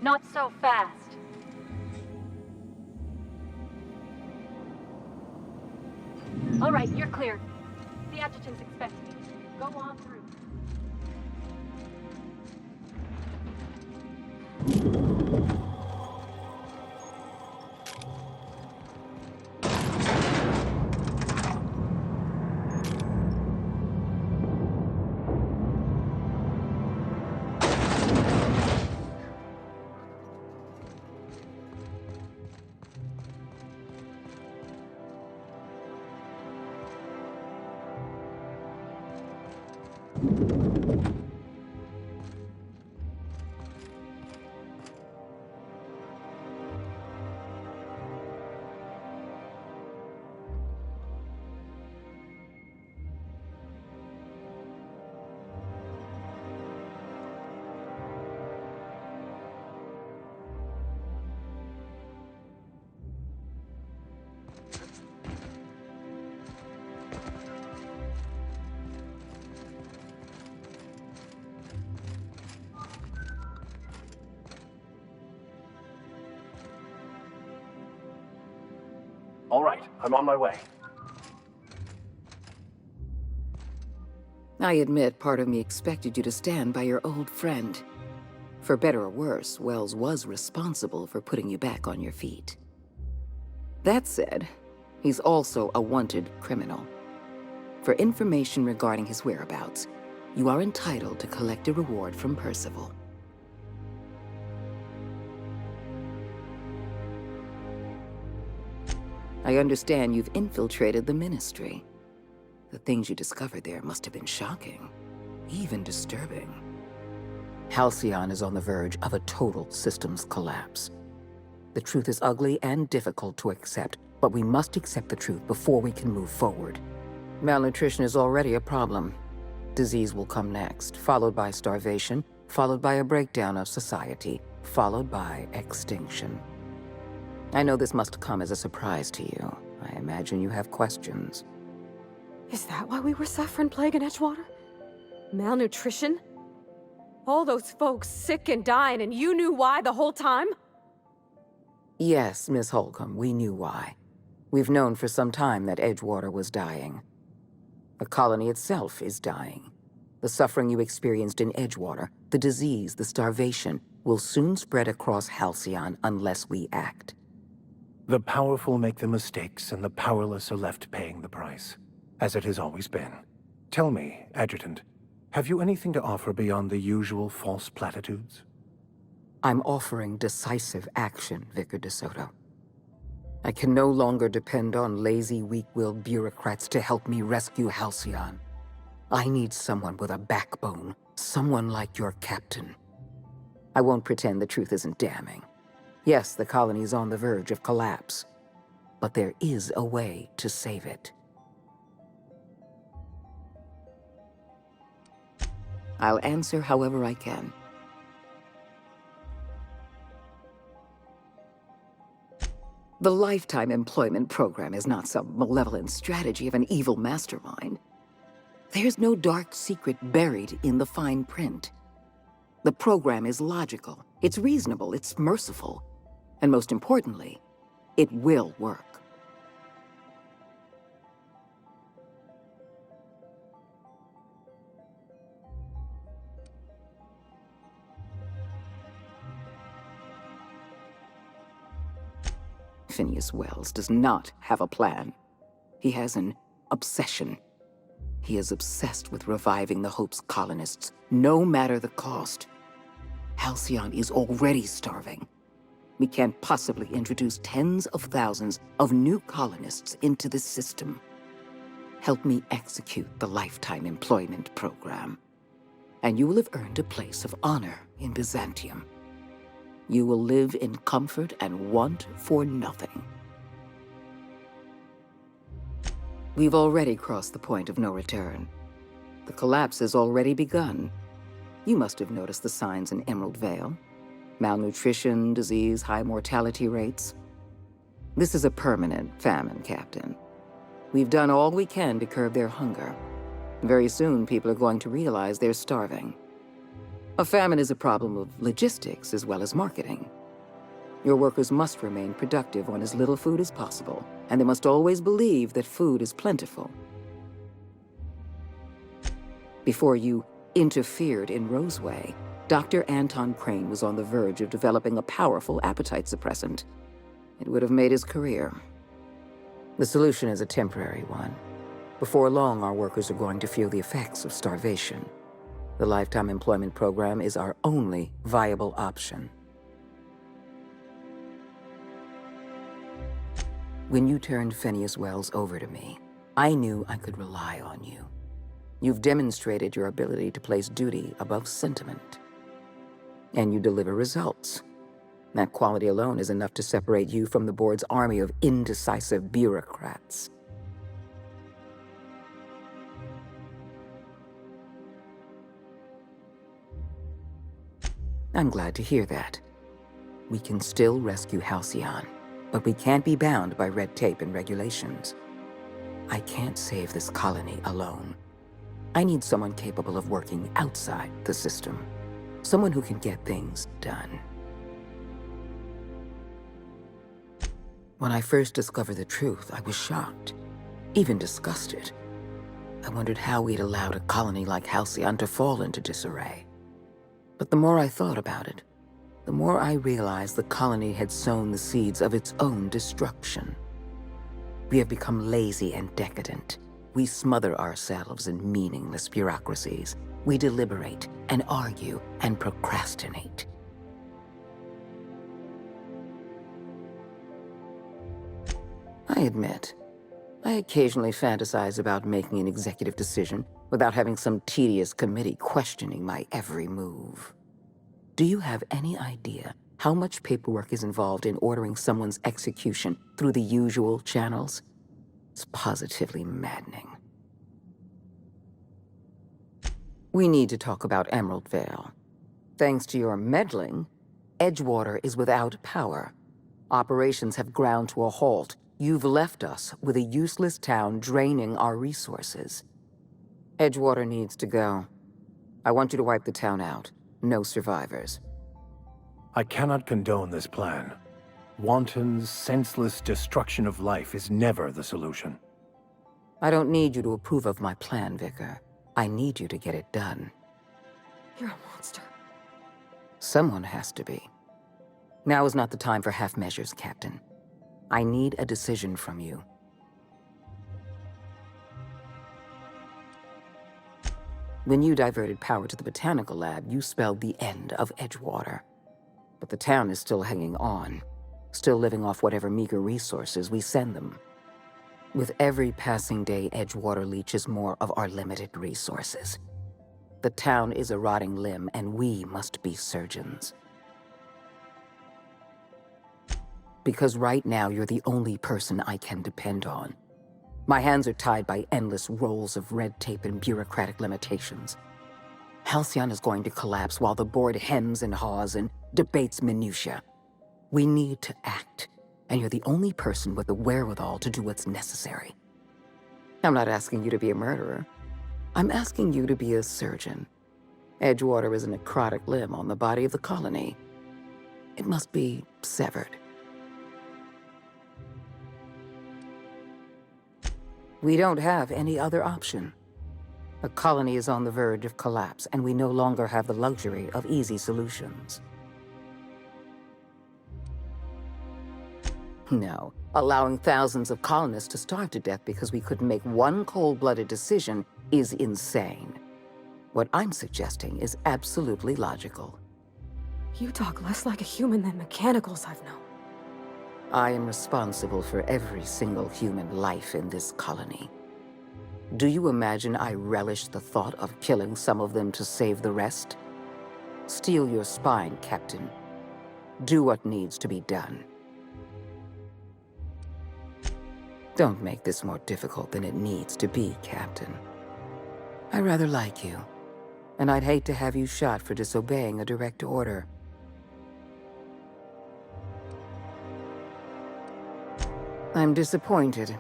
Not so fast. All right, you're clear. The adjutant's expecting you. Go on through. All right, I'm on my way. I admit part of me expected you to stand by your old friend. For better or worse, Wells was responsible for putting you back on your feet. That said, he's also a wanted criminal. For information regarding his whereabouts, you are entitled to collect a reward from Percival. I understand you've infiltrated the Ministry. The things you discovered there must have been shocking, even disturbing. Halcyon is on the verge of a total systems collapse. The truth is ugly and difficult to accept, but we must accept the truth before we can move forward. Malnutrition is already a problem. Disease will come next, followed by starvation, followed by a breakdown of society, followed by extinction. I know this must come as a surprise to you. I imagine you have questions. Is that why we were suffering plague in Edgewater? Malnutrition? All those folks sick and dying, and you knew why the whole time? Yes, Miss Holcomb, we knew why. We've known for some time that Edgewater was dying. The colony itself is dying. The suffering you experienced in Edgewater, the disease, the starvation, will soon spread across Halcyon unless we act. The powerful make the mistakes, and the powerless are left paying the price, as it has always been. Tell me, Adjutant, have you anything to offer beyond the usual false platitudes? I'm offering decisive action, Vicar DeSoto. I can no longer depend on lazy, weak-willed bureaucrats to help me rescue Halcyon. I need someone with a backbone, someone like your captain. I won't pretend the truth isn't damning. Yes, the colony's on the verge of collapse, but there is a way to save it. I'll answer however I can. The Lifetime Employment Program is not some malevolent strategy of an evil mastermind. There's no dark secret buried in the fine print. The program is logical, it's reasonable, it's merciful, and most importantly, it will work. Phineas Wells does not have a plan. He has an obsession. He is obsessed with reviving the Hope's colonists, no matter the cost. Halcyon is already starving. We can't possibly introduce tens of thousands of new colonists into this system. Help me execute the lifetime employment program, and you will have earned a place of honor in Byzantium. You will live in comfort and want for nothing. We've already crossed the point of no return. The collapse has already begun. You must have noticed the signs in Emerald Vale. Malnutrition, disease, high mortality rates. This is a permanent famine, Captain. We've done all we can to curb their hunger. Very soon, people are going to realize they're starving. A famine is a problem of logistics as well as marketing. Your workers must remain productive on as little food as possible, and they must always believe that food is plentiful. Before you interfered in Roseway, Dr. Anton Crane was on the verge of developing a powerful appetite suppressant. It would have made his career. The solution is a temporary one. Before long, our workers are going to feel the effects of starvation. The Lifetime Employment Program is our only viable option. When you turned Phineas Wells over to me, I knew I could rely on you. You've demonstrated your ability to place duty above sentiment. And you deliver results. That quality alone is enough to separate you from the board's army of indecisive bureaucrats. I'm glad to hear that. We can still rescue Halcyon, but we can't be bound by red tape and regulations. I can't save this colony alone. I need someone capable of working outside the system. Someone who can get things done. When I first discovered the truth, I was shocked, even disgusted. I wondered how we'd allowed a colony like Halcyon to fall into disarray. But the more I thought about it, the more I realized the colony had sown the seeds of its own destruction. We have become lazy and decadent. We smother ourselves in meaningless bureaucracies. We deliberate and argue and procrastinate. I admit, I occasionally fantasize about making an executive decision without having some tedious committee questioning my every move. Do you have any idea how much paperwork is involved in ordering someone's execution through the usual channels? It's positively maddening. We need to talk about Emerald Vale. Thanks to your meddling, Edgewater is without power. Operations have ground to a halt. You've left us with a useless town draining our resources. Edgewater needs to go. I want you to wipe the town out. No survivors. I cannot condone this plan. Wanton, senseless destruction of life is never the solution. I don't need you to approve of my plan, Vicar. I need you to get it done. You're a monster. Someone has to be. Now is not the time for half measures, Captain. I need a decision from you. When you diverted power to the Botanical Lab, you spelled the end of Edgewater. But the town is still hanging on, still living off whatever meager resources we send them. With every passing day, Edgewater leeches more of our limited resources. The town is a rotting limb, and we must be surgeons. Because right now, you're the only person I can depend on. My hands are tied by endless rolls of red tape and bureaucratic limitations. Halcyon is going to collapse while the board hems and haws and debates minutiae. We need to act, and you're the only person with the wherewithal to do what's necessary. I'm not asking you to be a murderer. I'm asking you to be a surgeon. Edgewater is a necrotic limb on the body of the colony. It must be severed. We don't have any other option. The colony is on the verge of collapse, and we no longer have the luxury of easy solutions. No, allowing thousands of colonists to starve to death because we couldn't make one cold-blooded decision is insane. What I'm suggesting is absolutely logical. You talk less like a human than mechanicals I've known. I am responsible for every single human life in this colony. Do you imagine I relish the thought of killing some of them to save the rest? Steel your spine, Captain. Do what needs to be done. Don't make this more difficult than it needs to be, Captain. I rather like you, and I'd hate to have you shot for disobeying a direct order. I'm disappointed.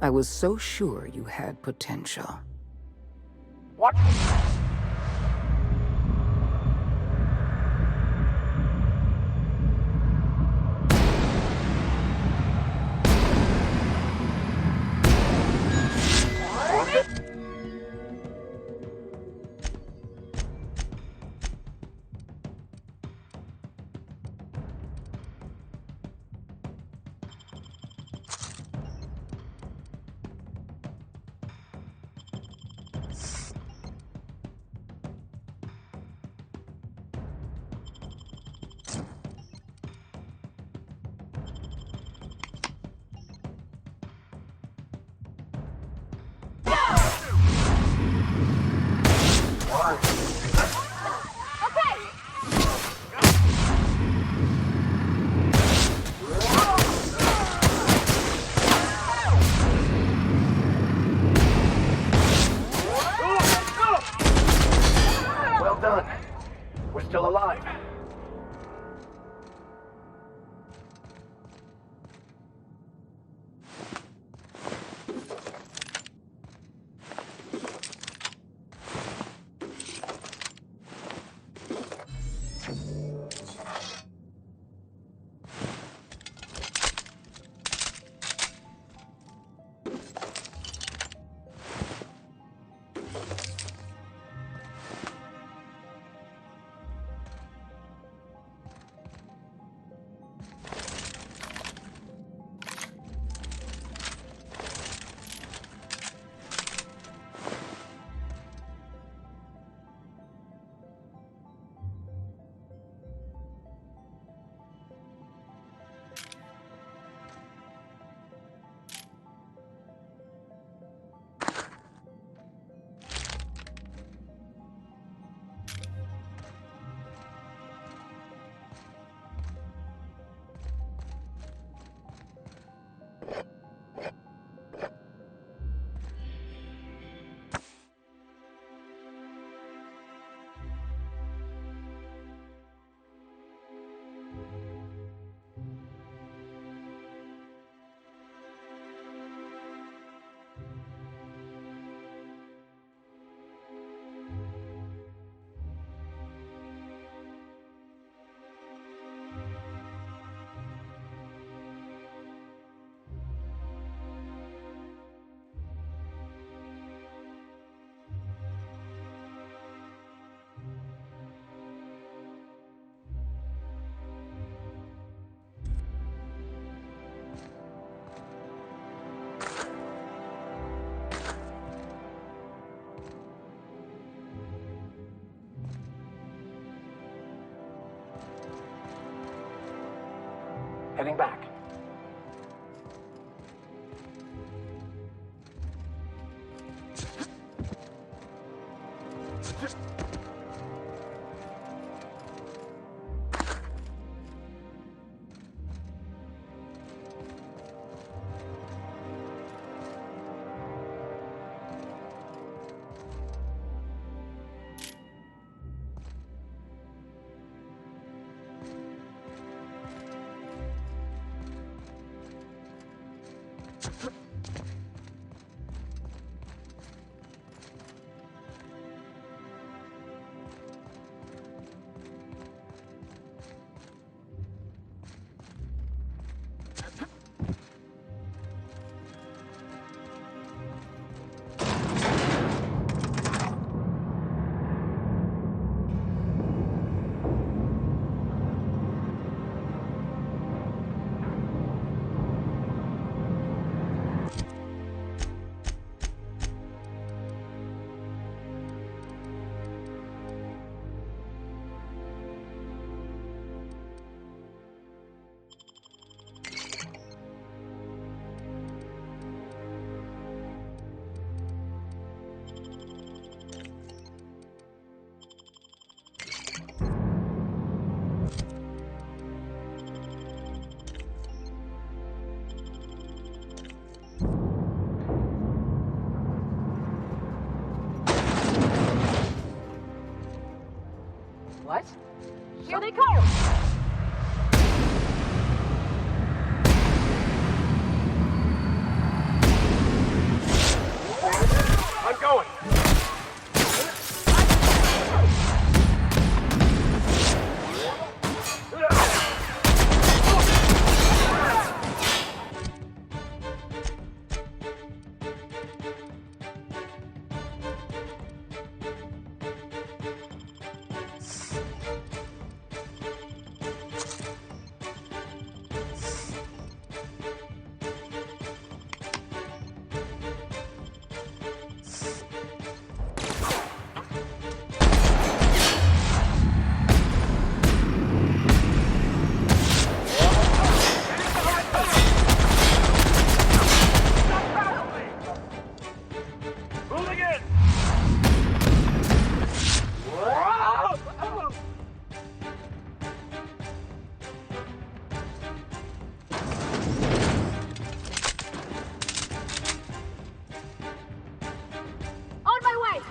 I was so sure you had potential. What? Well done. We're still alive. Heading back. What? Here they come! I'm going! On my way!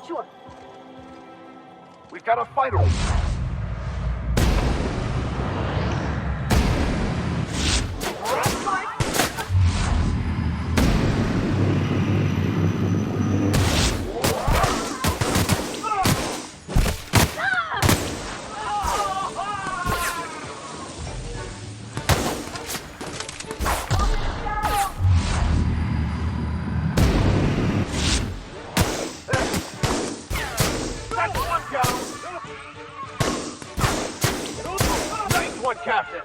Sure. We've got a fighter! That's one down! Nice one, Captain!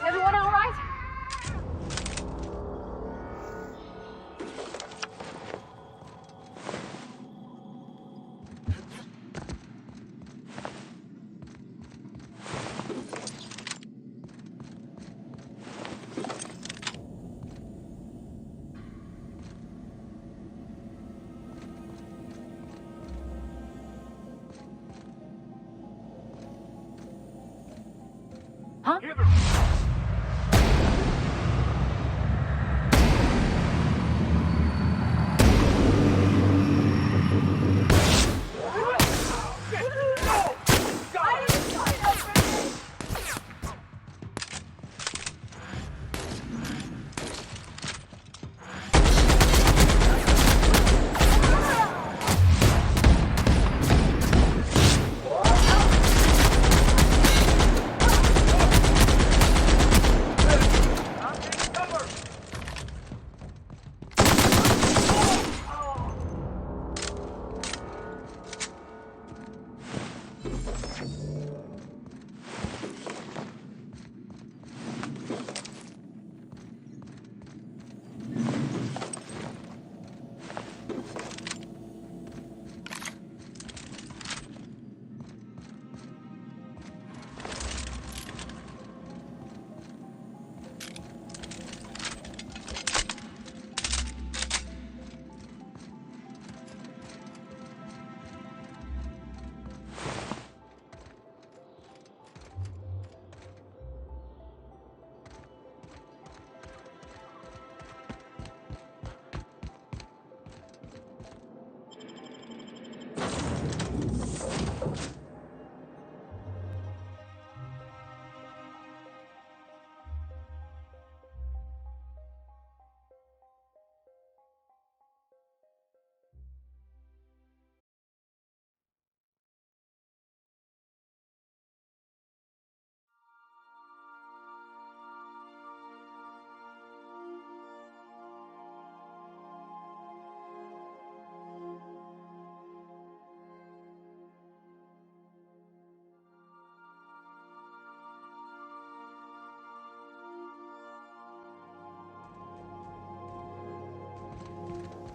Everyone all right? Huh? Give her!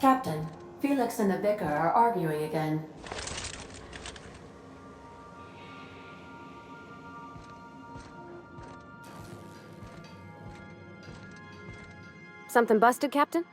Captain, Felix and the Vicar are arguing again. Something busted, Captain?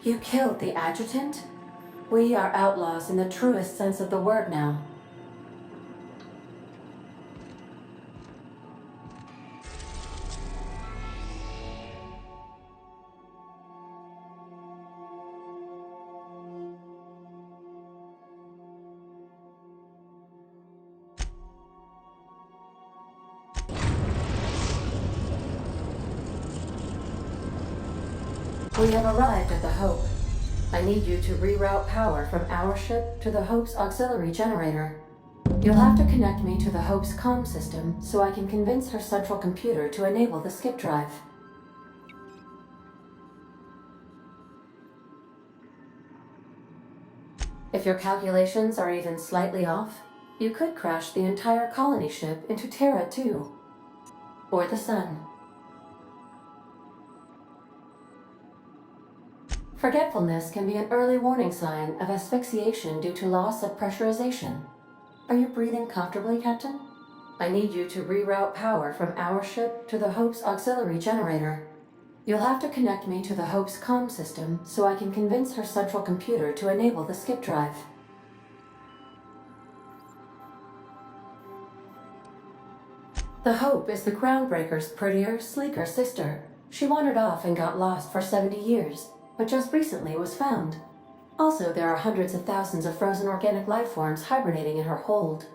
You killed the adjutant? We are outlaws in the truest sense of the word now. We have arrived at the Hope. I need you to reroute power from our ship to the Hope's auxiliary generator. You'll have to connect me to the Hope's comm system so I can convince her central computer to enable the skip drive. If your calculations are even slightly off, you could crash the entire colony ship into Terra 2. Or the Sun. Forgetfulness can be an early warning sign of asphyxiation due to loss of pressurization. Are you breathing comfortably, Captain? I need you to reroute power from our ship to the Hope's auxiliary generator. You'll have to connect me to the Hope's comm system so I can convince her central computer to enable the skip drive. The Hope is the Groundbreaker's prettier, sleeker sister. She wandered off and got lost for 70 years. But just recently was found. Also, there are hundreds of thousands of frozen organic life forms hibernating in her hold.